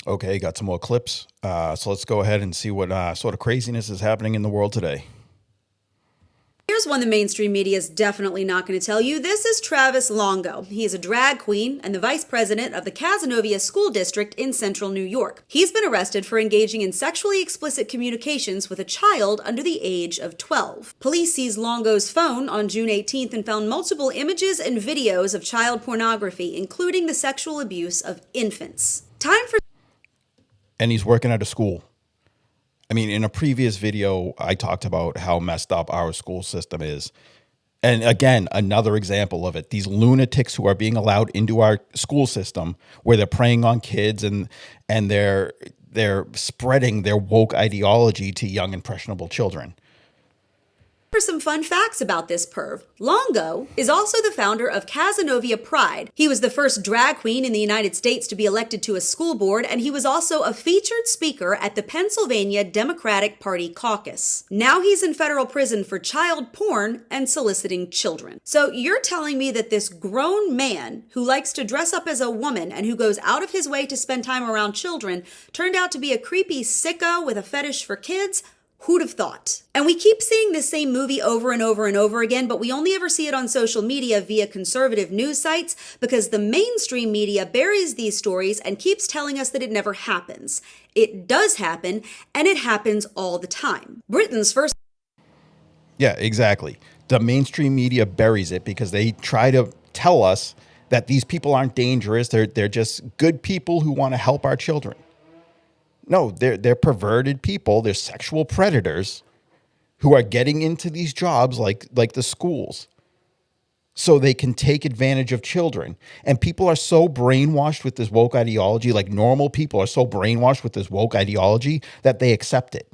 Okay, got some more clips. So let's go ahead and see what sort of craziness is happening in the world today. Here's one the mainstream media is definitely not going to tell you. This is Travis Longo. He is a drag queen and the vice president of the Cazenovia School District in central New York. He's been arrested for engaging in sexually explicit communications with a child under the age of 12. Police seized Longo's phone on June 18th and found multiple images and videos of child pornography, including the sexual abuse of infants. And he's working at a school. I mean, in a previous video, I talked about how messed up our school system is. And again, another example of it. These lunatics who are being allowed into our school system where they're preying on kids and they're spreading their woke ideology to young, impressionable children. For some fun facts about this perv, Longo is also the founder of Cazenovia Pride. He was the first drag queen in the United States to be elected to a school board, and he was also a featured speaker at the Pennsylvania Democratic Party caucus. Now he's in federal prison for child porn and soliciting children. So you're telling me that this grown man who likes to dress up as a woman and who goes out of his way to spend time around children turned out to be a creepy sicko with a fetish for kids? Who'd have thought? And we keep seeing this same movie over and over and over again, but we only ever see it on social media via conservative news sites because the mainstream media buries these stories and keeps telling us that it never happens. It does happen, and it happens all the time. Britain's first... Yeah, exactly. The mainstream media buries it because they try to tell us that these people aren't dangerous. They're just good people who want to help our children. No, they're perverted people. They're sexual predators who are getting into these jobs like the schools so they can take advantage of children. And people are so brainwashed with this woke ideology, like normal people are so brainwashed with this woke ideology that they accept it.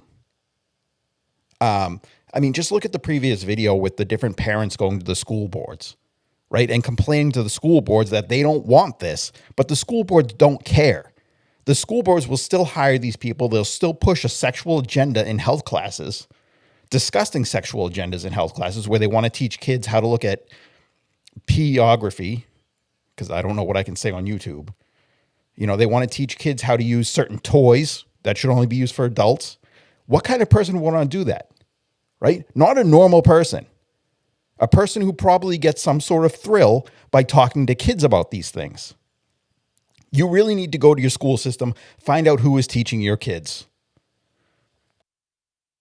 I mean, just look at the previous video with the different parents going to the school boards, right? And complaining to the school boards that they don't want this, but the school boards don't care. The school boards will still hire these people. They'll still push a sexual agenda in health classes, disgusting sexual agendas in health classes where they want to teach kids how to look at pornography, because I don't know what I can say on YouTube. You know, they want to teach kids how to use certain toys that should only be used for adults. What kind of person would want to do that, right? Not a normal person. A person who probably gets some sort of thrill by talking to kids about these things. You really need to go to your school system, find out who is teaching your kids.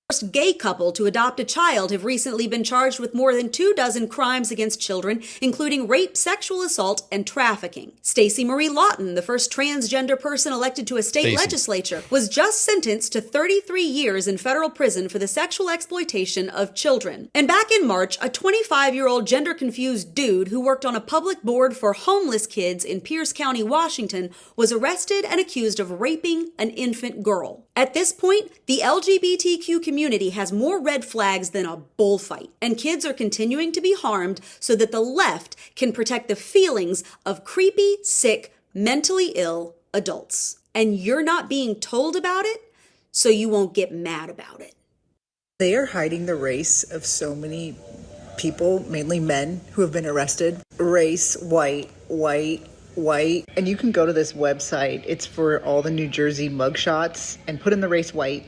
First gay couple to adopt a child have recently been charged with more than 24 crimes against children, including rape, sexual assault, and trafficking. Stacey Marie Lawton, the first transgender person elected to a state legislature, was just sentenced to 33 years in federal prison for the sexual exploitation of children. And back in March, a 25-year-old gender-confused dude who worked on a public board for homeless kids in Pierce County, Washington, was arrested and accused of raping an infant girl. At this point, the LGBTQ community has more red flags than a bullfight, and kids are continuing to be harmed so that the left can protect the feelings of creepy, sick, mentally ill adults. And you're not being told about it, so you won't get mad about it. They are hiding the race of so many people, mainly men, who have been arrested. Race, white. And you can go to this website. It's for all the New Jersey mugshots and put in the race white.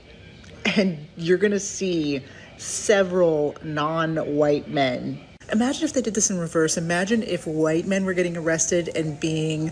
And you're going to see several non-white men. Imagine if they did this in reverse. Imagine if white men were getting arrested and being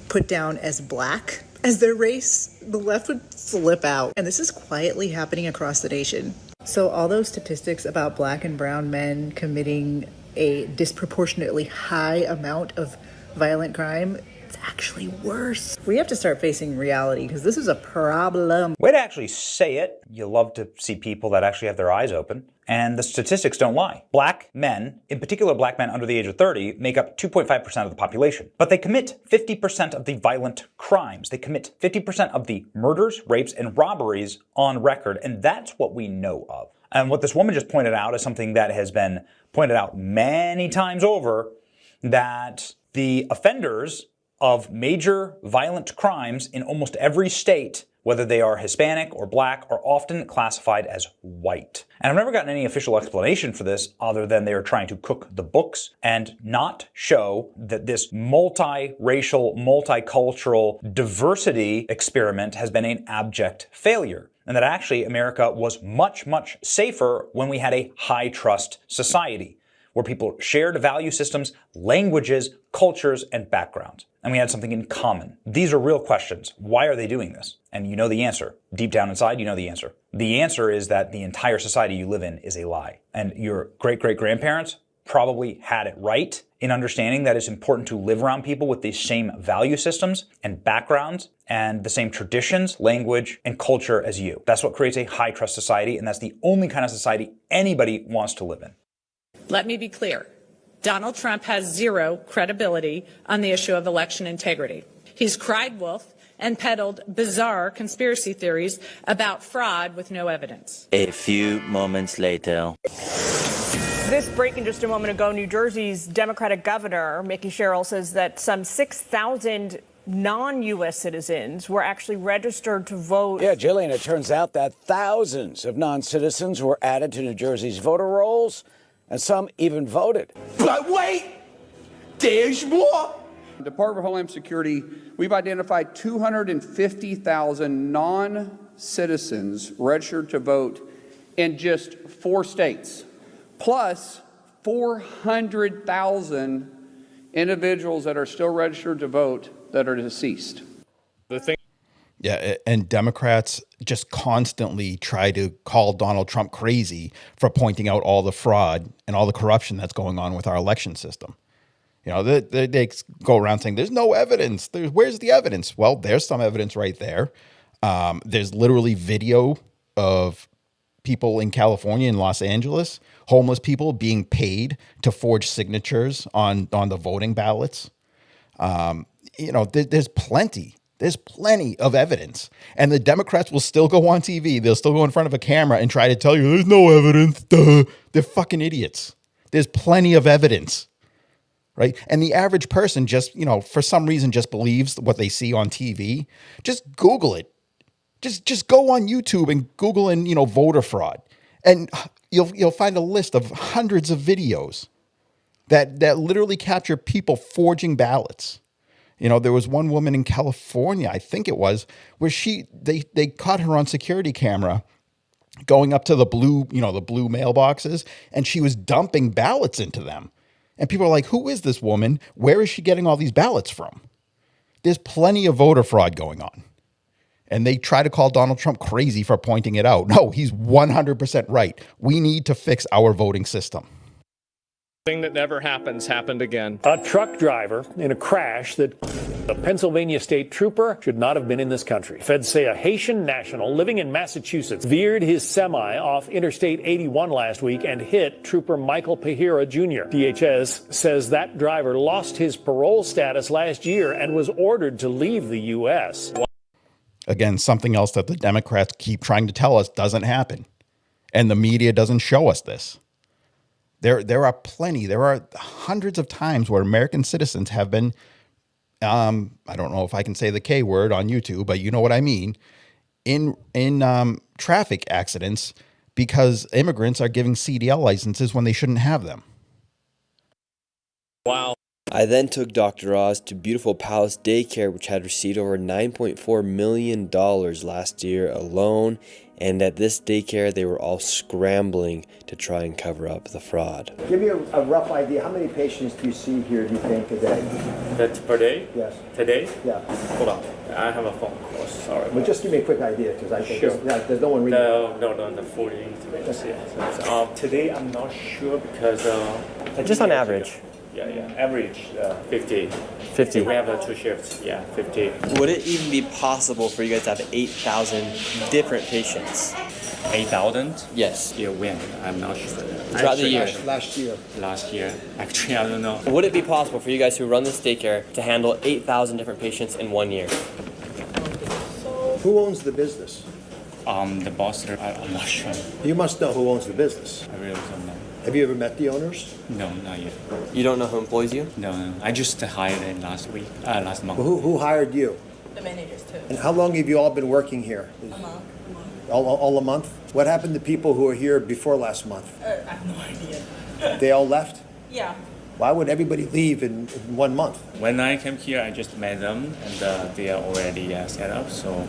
put down as black as their race. The left would flip out. And this is quietly happening across the nation. So all those statistics about black and brown men committing a disproportionately high amount of violent crime, it's actually worse. We have to start facing reality because this is a problem. Way to actually say it. You love to see people that actually have their eyes open. And the statistics don't lie. Black men, in particular black men under the age of 30, make up 2.5% of the population. But they commit 50% of the violent crimes. They commit 50% of the murders, rapes, and robberies on record. And that's what we know of. And what this woman just pointed out is something that has been pointed out many times over, that the offenders of major violent crimes in almost every state whether they are Hispanic or black, are often classified as white. And I've never gotten any official explanation for this other than they are trying to cook the books and not show that this multiracial, multicultural diversity experiment has been an abject failure. And that actually America was much, much safer when we had a high trust society, where people shared value systems, languages, cultures, and backgrounds. And we had something in common. These are real questions. Why are they doing this? And you know the answer. Deep down inside, you know the answer. The answer is that the entire society you live in is a lie. And your great-great-grandparents probably had it right in understanding that it's important to live around people with these same value systems and backgrounds and the same traditions, language, and culture as you. That's what creates a high trust society, and that's the only kind of society anybody wants to live in. Let me be clear. Donald Trump has zero credibility on the issue of election integrity. He's cried wolf and peddled bizarre conspiracy theories about fraud with no evidence. A few moments later. This breaking just a moment ago, New Jersey's Democratic governor, Mickey Sherrill, says that some 6,000 non-U.S. citizens were actually registered to vote. Yeah, Jillian, it turns out that thousands of non-citizens were added to New Jersey's voter rolls, and some even voted. But wait, there's more. Department of Homeland Security, we've identified 250,000 non-citizens registered to vote in just 4 states, plus 400,000 individuals that are still registered to vote that are deceased. Yeah, and Democrats just constantly try to call Donald Trump crazy for pointing out all the fraud and all the corruption that's going on with our election system. You know, they go around saying there's no evidence. Where's the evidence? Well, there's some evidence right there. There's literally video of people in California and Los Angeles, homeless people being paid to forge signatures on the voting ballots. You know, there's plenty. There's plenty of evidence. And the Democrats will still go on TV. They'll still go in front of a camera and try to tell you there's no evidence. Duh. They're fucking idiots. There's plenty of evidence, right? And the average person just, you know, for some reason just believes what they see on TV. Just Google it. Just go on YouTube and Google and, you know, voter fraud. And you'll find a list of hundreds of videos that literally capture people forging ballots. You know, there was one woman in California, I think it was, where they caught her on security camera going up to the blue mailboxes, and she was dumping ballots into them. And people are like, who is this woman? Where is she getting all these ballots from? There's plenty of voter fraud going on. And they try to call Donald Trump crazy for pointing it out. No, he's 100% right. We need to fix our voting system. Thing that never happens happened again. A truck driver in a crash that a Pennsylvania state trooper should not have been in this country. Feds say a Haitian national living in Massachusetts veered his semi off Interstate 81 last week and hit Trooper Michael Pahira Jr. DHS says that driver lost his parole status last year and was ordered to leave the U.S. Again, something else that the Democrats keep trying to tell us doesn't happen. And the media doesn't show us this. There are plenty. There are hundreds of times where American citizens have been, I don't know if I can say the K word on YouTube, but you know what I mean, in traffic accidents because immigrants are giving CDL licenses when they shouldn't have them. Wow. I then took Dr. Oz to Beautiful Palace Daycare, which had received over $9.4 million last year alone. And at this daycare, they were all scrambling to try and cover up the fraud. Give me a rough idea. How many patients do you see here, do you think, a day? That's per day? Yes. Today? Yeah. Hold on. I have a phone call. Sorry. Well, just give me a quick idea, because I think sure. there's no one reading. No, the 40 intimates. Today, I'm not sure because... just on average. Yeah. Average 50. 50. We have 2 shifts. Yeah, 50. Would it even be possible for you guys to have 8,000 different patients? 8,000? Yes. Yeah, when? I'm not sure. Throughout the year? Last year. Last year. Actually, I don't know. Would it be possible for you guys who run this daycare to handle 8,000 different patients in 1 year? Who owns the business? The boss, I'm not sure. You must know who owns the business. I really don't know. Have you ever met the owners? No, not yet. You don't know who employs you? No. I just hired it last month. Well, who hired you? The managers too. And how long have you all been working here? A month. All a month? What happened to people who were here before last month? I have no idea. They all left? Yeah. Why would everybody leave in 1 month? When I came here, I just met them, and they are already set up, so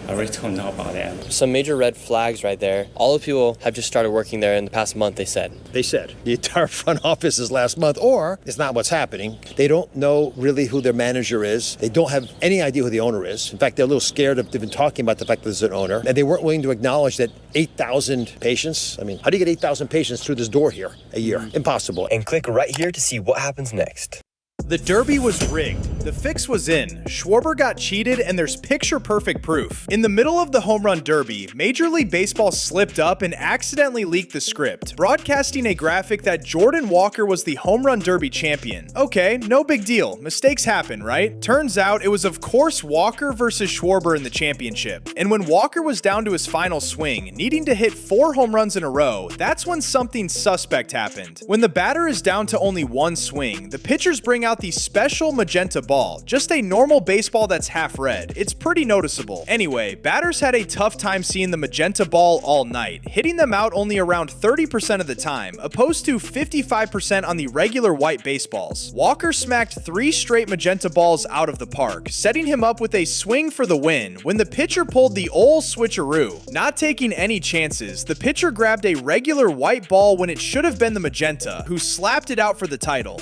I really don't know about that. Some major red flags right there. All the people have just started working there in the past month, they said. They said the entire front office is last month, or it's not what's happening. They don't know really who their manager is. They don't have any idea who the owner is. In fact, they're a little scared of even talking about the fact that there's an owner. And they weren't willing to acknowledge that 8,000 patients, I mean, how do you get 8,000 patients through this door here a year? Impossible. And click right here to see what happens next. The Derby was rigged. The fix was in. Schwarber got cheated, and there's picture-perfect proof. In the middle of the Home Run Derby, Major League Baseball slipped up and accidentally leaked the script, broadcasting a graphic that Jordan Walker was the Home Run Derby champion. Okay, no big deal. Mistakes happen, right? Turns out it was of course Walker versus Schwarber in the championship. And when Walker was down to his final swing, needing to hit 4 home runs in a row, that's when something suspect happened. When the batter is down to only 1 swing, the pitchers bring out the special magenta ball, just a normal baseball that's half red. It's pretty noticeable. Anyway, batters had a tough time seeing the magenta ball all night, hitting them out only around 30% of the time, opposed to 55% on the regular white baseballs. Walker smacked 3 straight magenta balls out of the park, setting him up with a swing for the win when the pitcher pulled the ol' switcheroo. Not taking any chances, the pitcher grabbed a regular white ball when it should have been the magenta, who slapped it out for the title.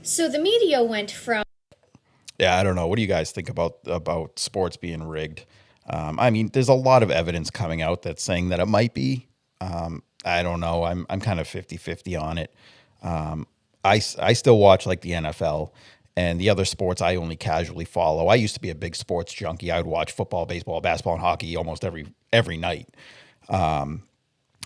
So the media went from... Yeah, I don't know. What do you guys think about sports being rigged? I mean, there's a lot of evidence coming out that's saying that it might be. I don't know. I'm kind of 50-50 on it. I still watch like the NFL, and the other sports I only casually follow. I used to be a big sports junkie. I would watch football, baseball, basketball, and hockey almost every night.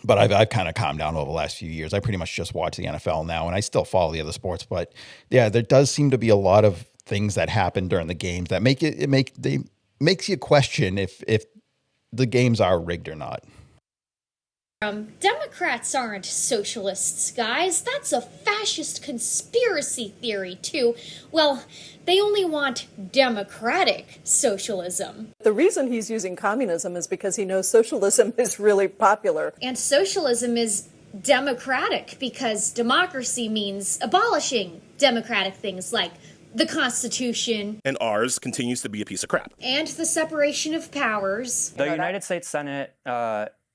But I've kind of calmed down over the last few years. I pretty much just watch the NFL now, and I still follow the other sports. But yeah, there does seem to be a lot of things that happen during the games that makes you question if the games are rigged or not. Democrats aren't socialists, guys. That's a fascist conspiracy theory, too. Well, they only want democratic socialism. The reason he's using communism is because he knows socialism is really popular. And socialism is democratic because democracy means abolishing democratic things like the Constitution. And ours continues to be a piece of crap. And the separation of powers. The United States Senate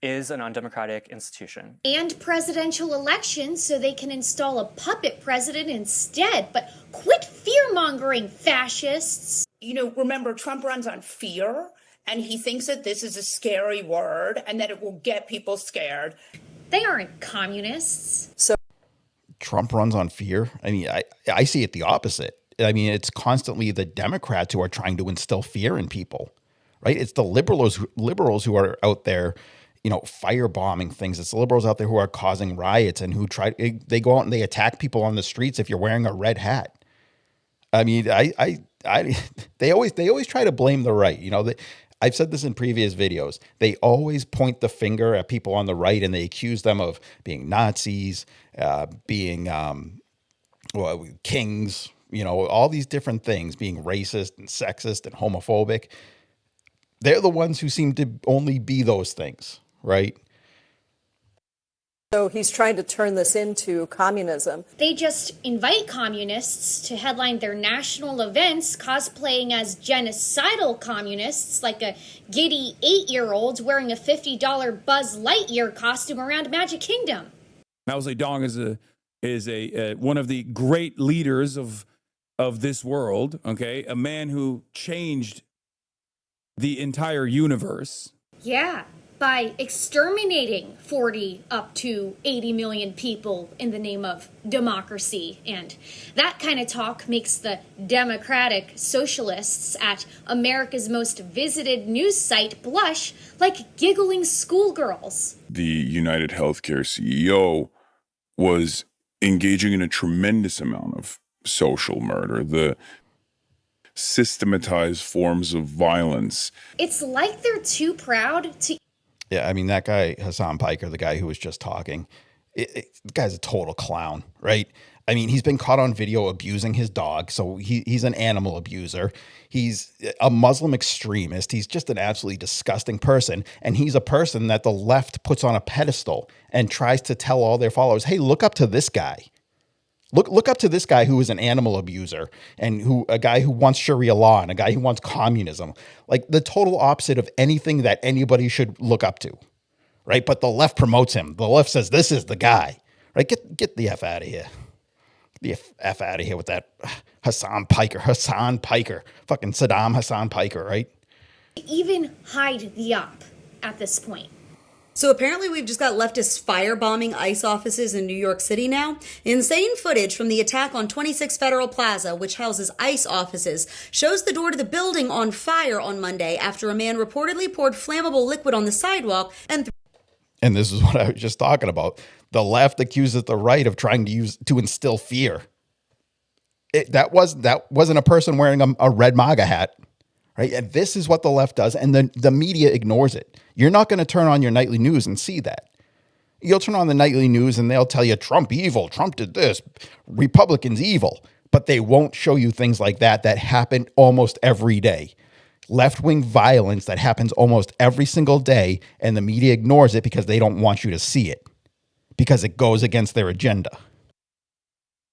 is an undemocratic institution. And presidential elections so they can install a puppet president instead. But quit fear-mongering, fascists. You know, remember, Trump runs on fear, and he thinks that this is a scary word and that it will get people scared. They aren't communists. So Trump runs on fear. I mean, I see it the opposite. I mean, it's constantly the Democrats who are trying to instill fear in people, right? It's the liberals who are out there, you know, firebombing things. It's the liberals out there who are causing riots and who they go out and they attack people on the streets if you're wearing a red hat. I mean, they always try to blame the right. You know, I've said this in previous videos. They always point the finger at people on the right and they accuse them of being Nazis, being kings, you know, all these different things, being racist and sexist and homophobic. They're the ones who seem to only be those things, right? So he's trying to turn this into communism. They just invite communists to headline their national events, cosplaying as genocidal communists, like a giddy 8-year-old wearing a $50 Buzz Lightyear costume around Magic Kingdom. Mao Zedong is one of the great leaders of this world, okay? A man who changed the entire universe. Yeah, by exterminating 40 up to 80 million people in the name of democracy. And that kind of talk makes the democratic socialists at America's most visited news site blush like giggling schoolgirls. The United Healthcare CEO was engaging in a tremendous amount of social murder, the systematized forms of violence. It's like they're too proud to... Yeah, I mean, that guy, Hassan Piker, the guy who was just talking, the guy's a total clown, right? I mean, he's been caught on video abusing his dog, so he's an animal abuser. He's a Muslim extremist. He's just an absolutely disgusting person, and he's a person that the left puts on a pedestal and tries to tell all their followers, hey, look up to this guy. Look up to this guy who is an animal abuser and a guy who wants Sharia law and a guy who wants communism. Like the total opposite of anything that anybody should look up to, right? But the left promotes him. The left says, this is the guy, right? Get the F out of here. Get the F out of here with that Hassan Piker, fucking Saddam Hassan Piker, right? Even hide the op at this point. So apparently we've just got leftists firebombing ICE offices in New York City now. Insane footage from the attack on 26 Federal Plaza, which houses ICE offices, shows the door to the building on fire on Monday after a man reportedly poured flammable liquid on the sidewalk and this is what I was just talking about. The left accuses the right of trying to instill fear. That wasn't a person wearing a red MAGA hat, right? And this is what the left does, and the media ignores it. You're not going to turn on your nightly news and see that. You'll turn on the nightly news and they'll tell you Trump evil, Trump did this, Republicans evil, but they won't show you things like that happen almost every day. Left-wing violence that happens almost every single day, and the media ignores it because they don't want you to see it, because it goes against their agenda.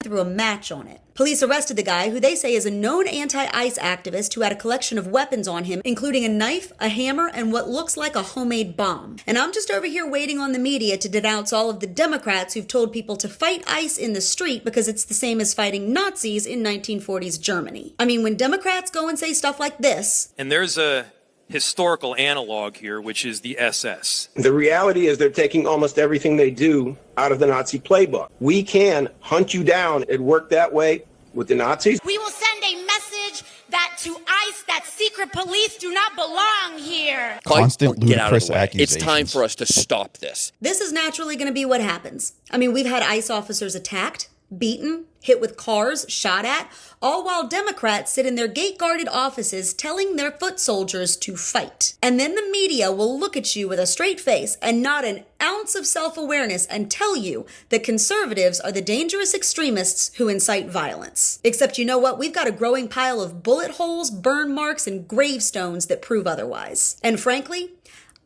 threw a match on it. Police arrested the guy, who they say is a known anti-ICE activist who had a collection of weapons on him, including a knife, a hammer, and what looks like a homemade bomb. And I'm just over here waiting on the media to denounce all of the Democrats who've told people to fight ICE in the street because it's the same as fighting Nazis in 1940s Germany. I mean, when Democrats go and say stuff like this... And there's a historical analog here, which is the SS. The reality is they're taking almost everything they do out of the Nazi playbook. We can hunt you down. It worked that way with the Nazis. We will send a message that to ICE, that secret police do not belong here. Constant ludicrous It's accusations. time for us to stop this. This is naturally going to be what happens. I mean, we've had ICE officers attacked, beaten, hit with cars, shot at, all while Democrats sit in their gate-guarded offices telling their foot soldiers to fight. And then the media will look at you with a straight face and not an ounce of self-awareness and tell you that conservatives are the dangerous extremists who incite violence. Except you know what? We've got a growing pile of bullet holes, burn marks, and gravestones that prove otherwise. And frankly,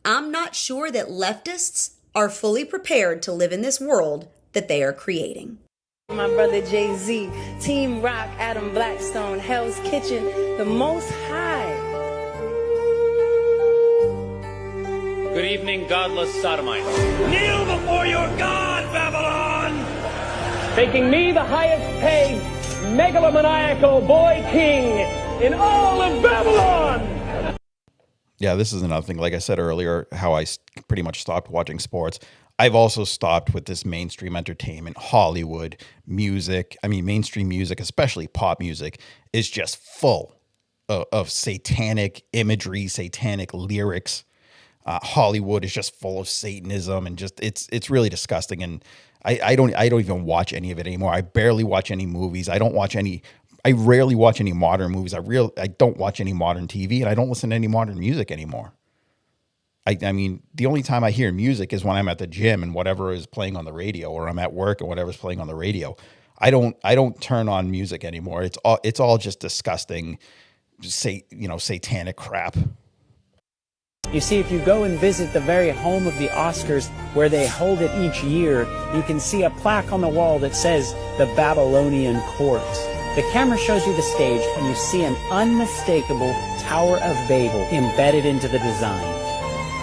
I'm not sure that leftists are fully prepared to live in this world that they are creating. My brother Jay-Z, Team Rock, Adam Blackstone, Hell's Kitchen, the Most High. Good evening, godless sodomites. Kneel before your God, Babylon! Making me the highest paid megalomaniacal boy king in all of Babylon! Yeah, this is another thing. Like I said earlier, how I pretty much stopped watching sports. I've also stopped with this mainstream entertainment, Hollywood, music. I mean, mainstream music, especially pop music, is just full of satanic imagery, satanic lyrics. Hollywood is just full of Satanism, and just it's really disgusting. And I don't even watch any of it anymore. I barely watch any movies. I rarely watch any modern movies. I don't watch any modern TV, and I don't listen to any modern music anymore. I mean, the only time I hear music is when I'm at the gym and whatever is playing on the radio, or I'm at work and whatever's playing on the radio. I don't turn on music anymore. It's all just disgusting, satanic crap. You see, if you go and visit the very home of the Oscars, where they hold it each year, you can see a plaque on the wall that says the Babylonian Court. The camera shows you the stage, and you see an unmistakable Tower of Babel embedded into the design.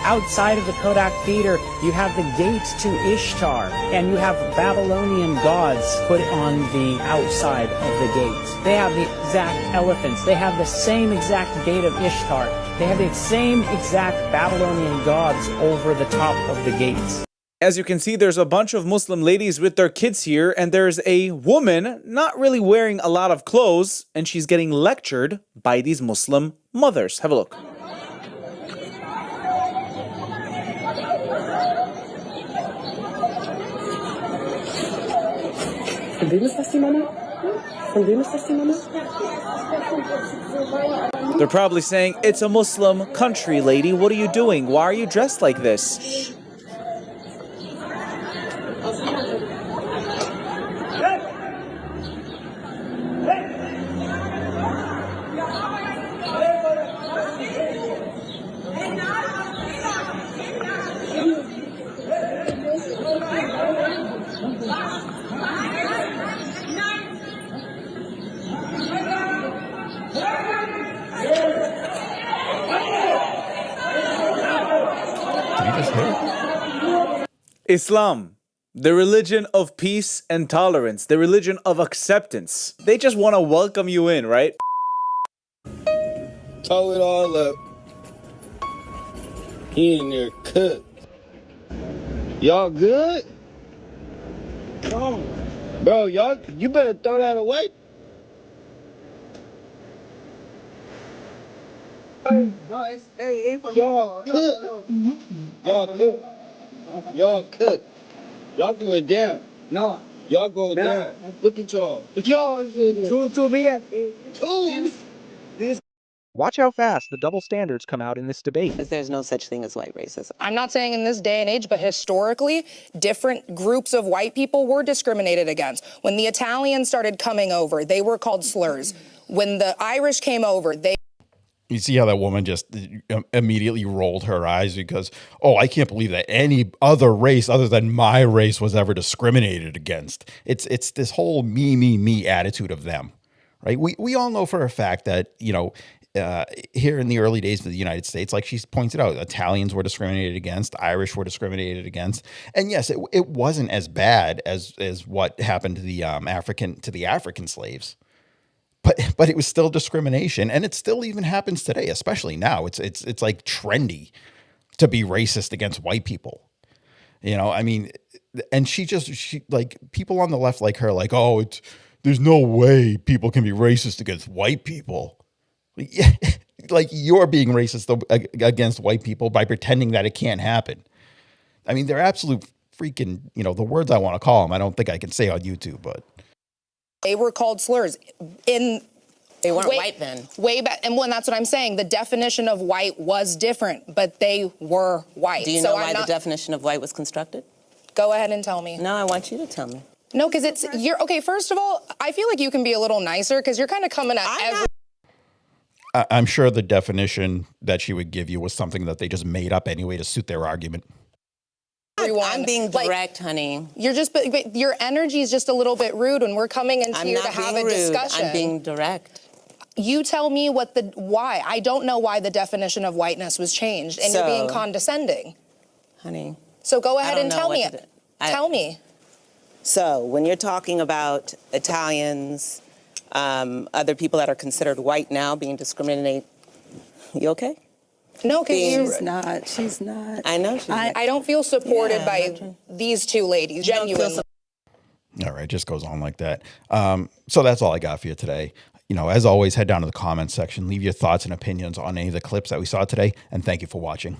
Outside of the Kodak Theater, you have the gates to Ishtar, and you have Babylonian gods put on the outside of the gates. They have the exact elephants. They have the same exact gate of Ishtar. They have the same exact Babylonian gods over the top of the gates. As you can see, there's a bunch of Muslim ladies with their kids here, and there's a woman not really wearing a lot of clothes, and she's getting lectured by these Muslim mothers. Have a look. They're probably saying, it's a Muslim country, lady. What are you doing? Why are you dressed like this? Islam, the religion of peace and tolerance, the religion of acceptance. They just want to welcome you in, right? Tow it all up. He in there cooked. Y'all good? Oh, bro, y'all, you better throw that away. Hey, y'all cook. Y'all cook. Y'all cook. Y'all going down. No. Y'all go down. Look at y'all. Y'all to me. This. Watch how fast the double standards come out in this debate. There's no such thing as white racism. I'm not saying in this day and age, but historically, different groups of white people were discriminated against. When the Italians started coming over, they were called slurs. When the Irish came over, they... You see how that woman just immediately rolled her eyes because, oh, I can't believe that any other race other than my race was ever discriminated against. It's this whole me attitude of them, right? We all know for a fact that, you know, here in the early days of the United States, like she pointed out, Italians were discriminated against, Irish were discriminated against, and yes, it wasn't as bad as what happened to the African slaves, but it was still discrimination, and it still even happens today, especially now. It's like trendy to be racist against white people, you know. I mean, and she like people on the left like her, like, oh, there's no way people can be racist against white people. Yeah, like you're being racist against white people by pretending that it can't happen. I mean, they're absolute freaking, you know, the words I want to call them, I don't think I can say on YouTube, but. They were called slurs. They weren't white then. Way back, and when that's what I'm saying, the definition of white was different, but they were white. Do you know why the definition of white was constructed? Go ahead and tell me. No, I want you to tell me. No, because you're, okay, first of all, I feel like you can be a little nicer because you're kind of coming at every... I'm sure the definition that she would give you was something that they just made up anyway to suit their argument. I'm being direct, honey. You're just, but your energy is just a little bit rude when we're coming into here to have a discussion. I'm being direct. You tell me why. I don't know why the definition of whiteness was changed, and you're being condescending. Honey. So go ahead and tell me. Tell me. So when you're talking about Italians, other people that are considered white now being discriminated, you okay? No, because she's not. I know she's not. I don't feel supported by these two ladies, genuinely. All right, just goes on like that. So that's all I got for you today. You know, as always, head down to the comments section, leave your thoughts and opinions on any of the clips that we saw today, and thank you for watching.